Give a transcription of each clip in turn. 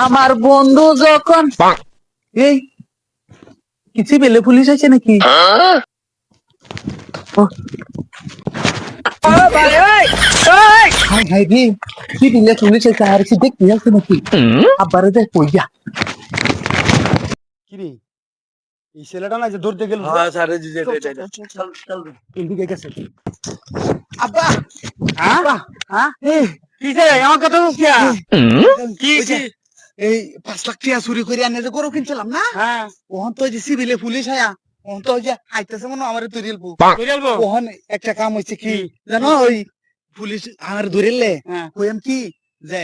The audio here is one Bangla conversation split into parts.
আমার বন্ধু যখন এই কিছু বেলে পুলিশ আছে নাকি? হাই হাই রে, কি দিলে পুলিশ আছে আর কি দেখতে যাচ্ছে নাকি? আবার দেখ কইয়া কি রে এই ছেলেটা না যে ধরতে গেল এদিকে গেছে আব্বা হ্যাঁ হ্যাঁ কি রে আমার কথা বুঝছিস কি ওই যে, এই 5 লাখ টাকা চুরি করে আনে যে গরু কিনছিলাম না, হ্যাঁ ওহন তো যে সিভিলে পুলিশ আয়া ওহন তো ওই যে আইতেছে মনে আমার ধরিলবো। ধরিলবো ওহন একটা কাম হইছে কি জানো, ওই পুলিশ আমার ধরিলে হ্যাঁ কইম কি যে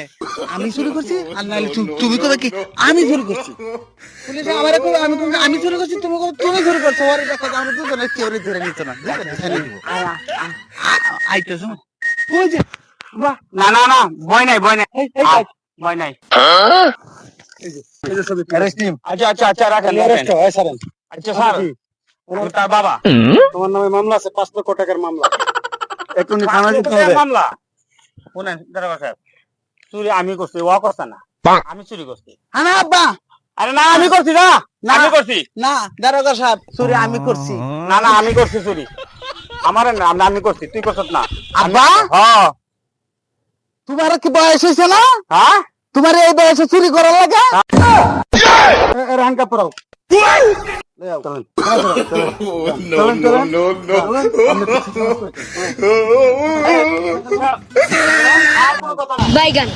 আমি চুরি করছি আর নাহলে তুমি কবে কি আমি চুরি করছি। পুলিশ আমারে কই আমি চুরি করছি, তুমি কবে তুমি চুরি করছো। ওরে দেখো আমরা দুজনে কেউ ধরে নিত না, আইতেছে ওই যে বাহ না না না ভয় নাই ভয় নাই এই ভয় নাই এই যে ছবি অ্যারেস্ট টিম আচ্ছা আচ্ছা আচ্ছা রাখেন রাখেন সারেন। আচ্ছা স্যার আমি তার বাবা তোমার নামে মামলা আছে 5 লক্ষ টাকার মামলা, একটু থানা যেতে পাঁচ হবে। মামলা শুনেন দারোগা সাহেব চুরি আমি করছি ও করছে না আমি চুরি করছি না আব্বা, আরে না আমি করছি না না। আমি করছি না দারোগা সাহেব চুরি আমি করছি। না না আমি করছি চুরি আমার না আমি করছি তুই করছিস না আব্বা হ্যাঁ তোমার কি বয়স হয়েছে না? হ্যাঁ তোমার এই বয়সে চুরি করার লাগে? রানকা পড়াও Baigan.